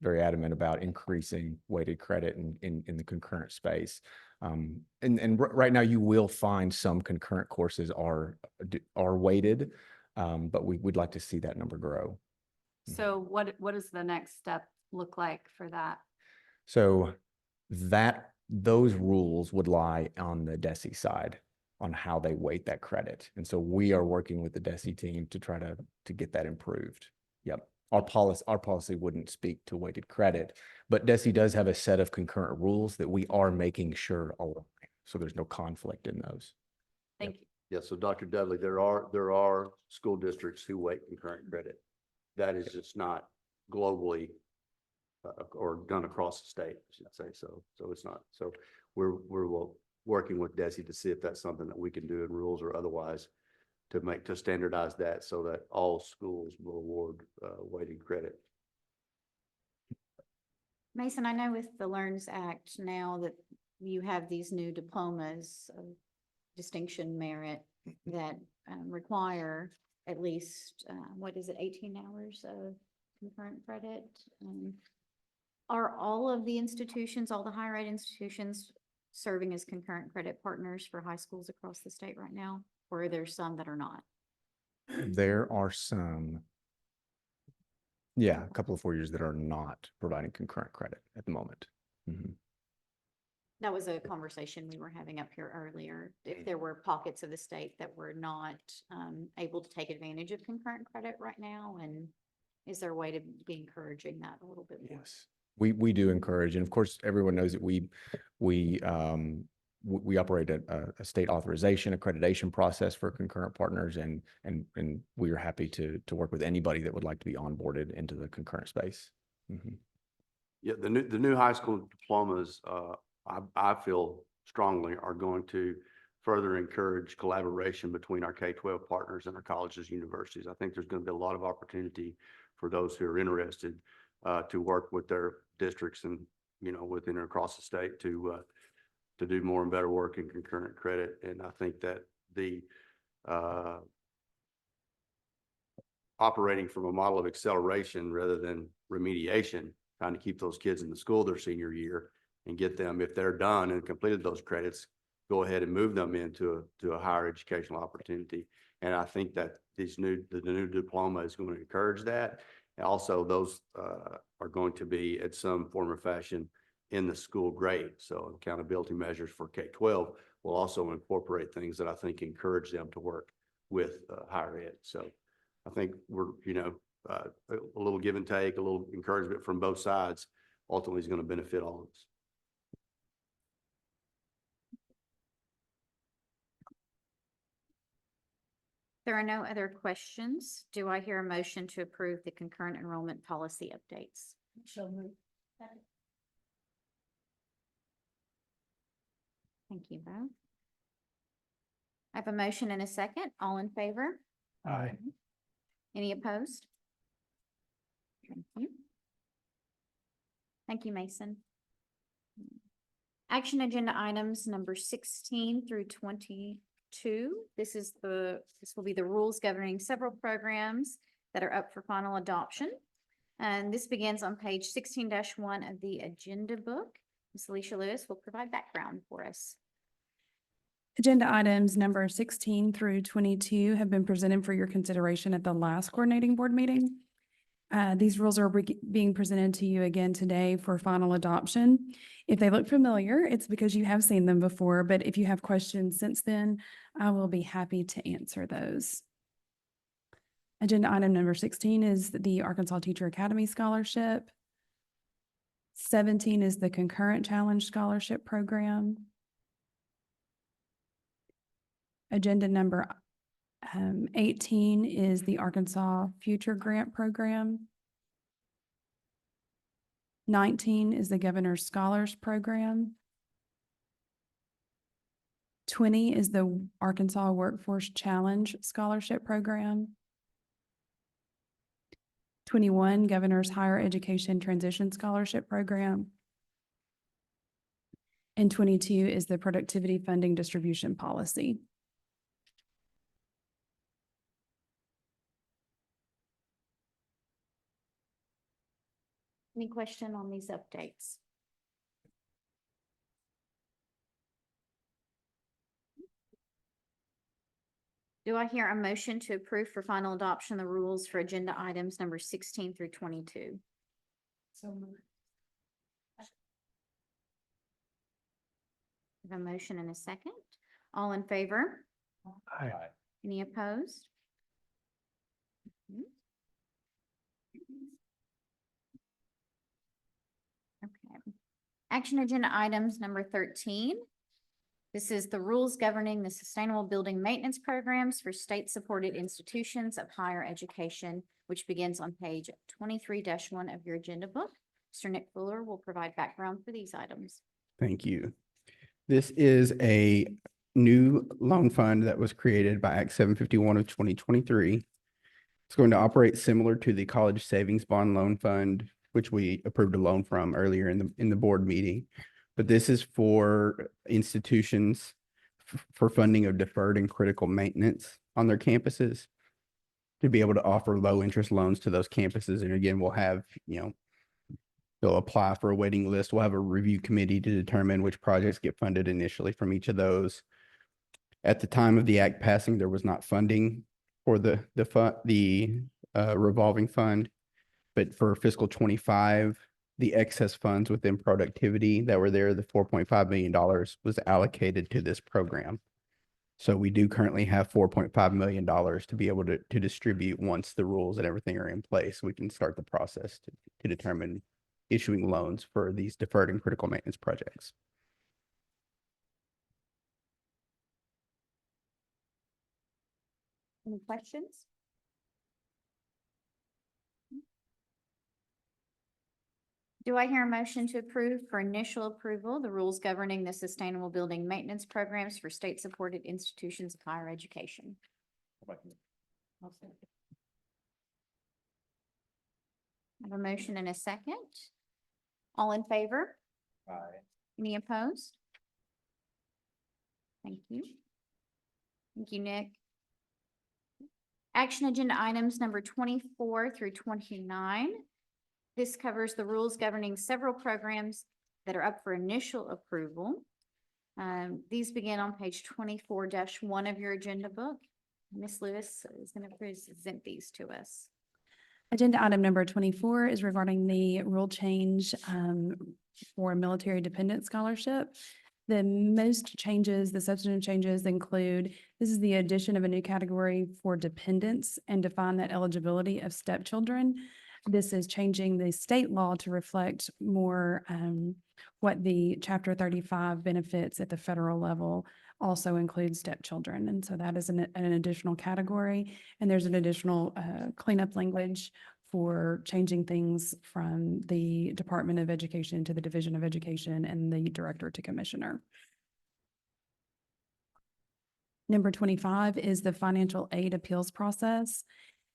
very adamant about, increasing weighted credit in the concurrent space. Right now you will find some concurrent courses are weighted, but we'd like to see that number grow. So what does the next step look like for that? So those rules would lie on the DESE side on how they weight that credit. And so we are working with the DESE team to try to get that improved. Yep. Our policy wouldn't speak to weighted credit, but DESE does have a set of concurrent rules that we are making sure align. So there's no conflict in those. Thank you. Yeah, so Dr. Dudley, there are school districts who weight concurrent credit. That is just not globally or done across the state, I should say. So it's not. So we're working with DESE to see if that's something that we can do in rules or otherwise to standardize that so that all schools will award weighted credit. Mason, I know with the LEARNS Act now that you have these new diplomas of distinction merit that require at least, 18 hours of concurrent credit? Are all of the institutions, all the higher ed institutions serving as concurrent credit partners for high schools across the state right now? Or are there some that are not? There are some, a couple of 4 years that are not providing concurrent credit at the moment. Mhm. That was a conversation we were having up here earlier. If there were pockets of the state that were not able to take advantage of concurrent credit right now, and is there a way to be encouraging that a little bit more? Yes, we do encourage, and of course, everyone knows that we operate a state authorization accreditation process for concurrent partners, and we are happy to work with anybody that would like to be onboarded into the concurrent space. Mhm. Yeah, the new high school diplomas, I feel strongly are going to further encourage collaboration between our K-12 partners and our colleges, universities. I think there's going to be a lot of opportunity for those who are interested to work with their districts and, within or across the state to do more and better work in concurrent credit. And I think that the operating from a model of acceleration rather than remediation, trying to keep those kids in the school their senior year and get them, if they're done and completed those credits, go ahead and move them into a higher educational opportunity. And I think that the new diploma is going to encourage that. And also, those are going to be at some form or fashion in the school grade. So accountability measures for K-12 will also incorporate things that I think encourage them to work with higher ed. So I think we're, a little give and take, a little encouragement from both sides ultimately is going to benefit all of us. There are no other questions. Do I hear a motion to approve the concurrent enrollment policy updates? So moved. Thank you both. I have a motion and a second. All in favor? Aye. Any opposed? Thank you. Thank you, Mason. Action agenda items number 16 through 22. This will be the rules governing several programs that are up for final adoption. And this begins on page 16-1 of the agenda book. Ms. Alicia Lewis will provide background for us. Agenda items number 16 through 22 have been presented for your consideration at the last coordinating board meeting. These rules are being presented to you again today for final adoption. If they look familiar, it's because you have seen them before, but if you have questions since then, I will be happy to answer those. Agenda item number 16 is the Arkansas Teacher Academy Scholarship. 17 is the Concurrent Challenge Scholarship Program. Agenda number 18 is the Arkansas Future Grant Program. 19 is the Governor's Scholars Program. 20 is the Arkansas Workforce Challenge Scholarship Program. 21, Governor's Higher Education Transition Scholarship Program. And 22 is the Productivity Funding Distribution Policy. Any question on these updates? Do I hear a motion to approve for final adoption the rules for agenda items number 16 through 22? So moved. I have a motion and a second. All in favor? Aye. Any opposed? Okay. Action agenda items number 13. This is the rules governing the sustainable building maintenance programs for state-supported institutions of higher education, which begins on page 23-1 of your agenda book. Mr. Nick Fuller will provide background for these items. Thank you. This is a new loan fund that was created by Act 751 of 2023. It's going to operate similar to the College Savings Bond Loan Fund, which we approved a loan from earlier in the board meeting. But this is for institutions for funding of deferred and critical maintenance on their campuses to be able to offer low interest loans to those campuses. And again, we'll have, they'll apply for a waiting list. We'll have a review committee to determine which projects get funded initially from each of those. At the time of the act passing, there was not funding for the revolving fund, but for fiscal 25, the excess funds within productivity that were there, the $4.5 million was allocated to this program. So we do currently have $4.5 million to be able to distribute once the rules and everything are in place. We can start the process to determine issuing loans for these deferred and critical maintenance projects. Any questions? Do I hear a motion to approve for initial approval the rules governing the sustainable building maintenance programs for state-supported institutions of higher education? I have a motion and a second. All in favor? Aye. Any opposed? Thank you. Thank you, Nick. Action agenda items number 24 through 29. This covers the rules governing several programs that are up for initial approval. These begin on page 24-1 of your agenda book. Ms. Lewis is going to present these to us. Agenda item number 24 is regarding the rule change for military dependent scholarship. The most changes, the substantive changes include, this is the addition of a new category for dependents and define that eligibility of stepchildren. This is changing the state law to reflect more what the Chapter 35 benefits at the federal level also includes stepchildren. And so that is an additional category. And there's an additional cleanup language for changing things from the Department of Education to the Division of Education and the Director to Commissioner. Number 25 is the financial aid appeals process.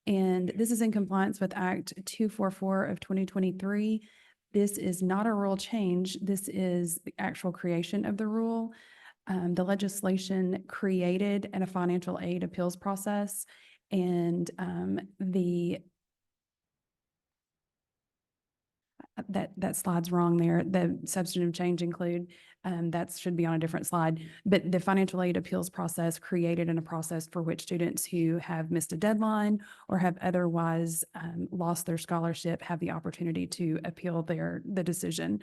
And this is in compliance with Act 244 of 2023. This is not a rule change. This is the actual creation of the rule. The legislation created a financial aid appeals process, and that slide's wrong there. The substantive change include, that should be on a different slide, but the financial aid appeals process created in a process for which students who have missed a deadline or have otherwise lost their scholarship have the opportunity to appeal the decision.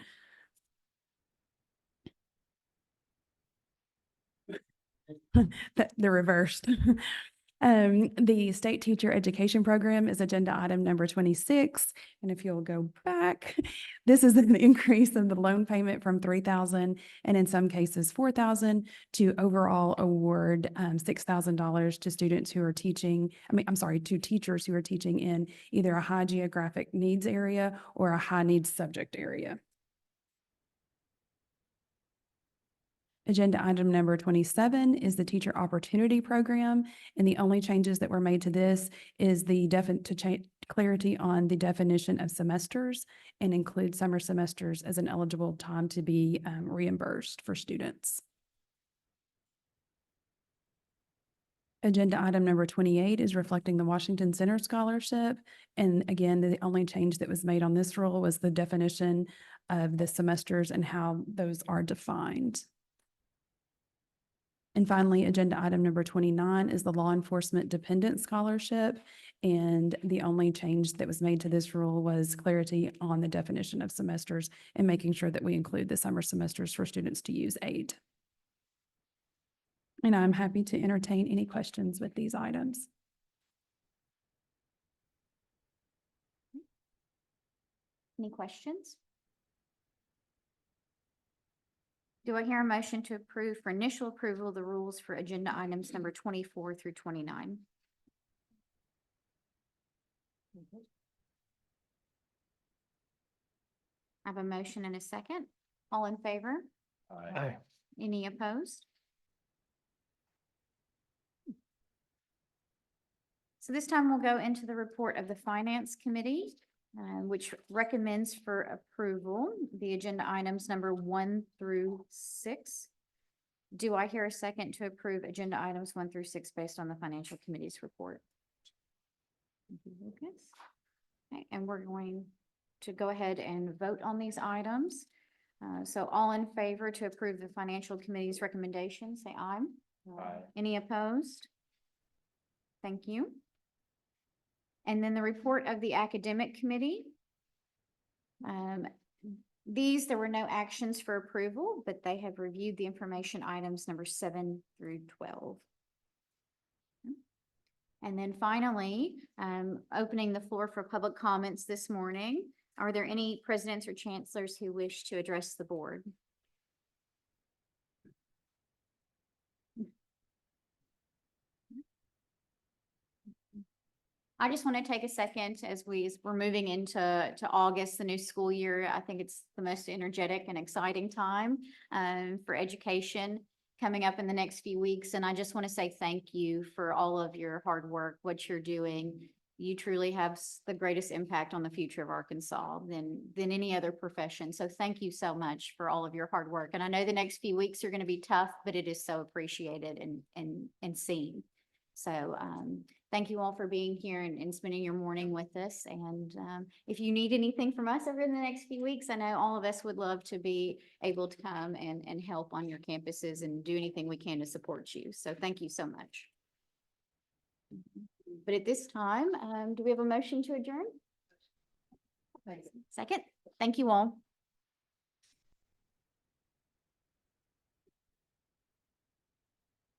They're reversed. The state teacher education program is agenda item number 26. And if you'll go back, this is an increase in the loan payment from 3,000 and in some cases 4,000 to overall award $6,000 to students who are teaching, to teachers who are teaching in either a high geographic needs area or a high needs subject area. Agenda item number 27 is the Teacher Opportunity Program, and the only changes that were made to this is the clarity on the definition of semesters and include summer semesters as an eligible time to be reimbursed for students. Agenda item number 28 is reflecting the Washington Center Scholarship. And again, the only change that was made on this rule was the definition of the semesters and how those are defined. And finally, agenda item number 29 is the Law Enforcement Dependent Scholarship. And the only change that was made to this rule was clarity on the definition of semesters and making sure that we include the summer semesters for students to use aid. And I'm happy to entertain any questions with these items. Any questions? Do I hear a motion to approve for initial approval the rules for agenda items number 24 through 29? I have a motion and a second. All in favor? Aye. Any opposed? So this time we'll go into the report of the Finance Committee, which recommends for approval the agenda items number 1 through 6. Do I hear a second to approve agenda items 1 through 6 based on the Financial Committee's report? Thank you, Lucas. Okay, and we're going to go ahead and vote on these items. So all in favor to approve the Financial Committee's recommendation, say aye. Aye. Any opposed? Thank you. And then the report of the Academic Committee. There were no actions for approval, but they have reviewed the information items number 7 through 12. And then finally, opening the floor for public comments this morning. Are there any presidents or chancellors who wish to address the board? I just want to take a second as we're moving into August, the new school year. I think it's the most energetic and exciting time for education coming up in the next few weeks. And I just want to say thank you for all of your hard work, what you're doing. You truly have the greatest impact on the future of Arkansas than any other profession. So thank you so much for all of your hard work. And I know the next few weeks are going to be tough, but it is so appreciated and seen. So thank you all for being here and spending your morning with us. And if you need anything from us over the next few weeks, I know all of us would love to be able to come and help on your campuses and do anything we can to support you. So thank you so much. But at this time, do we have a motion to adjourn? Second. Thank you all.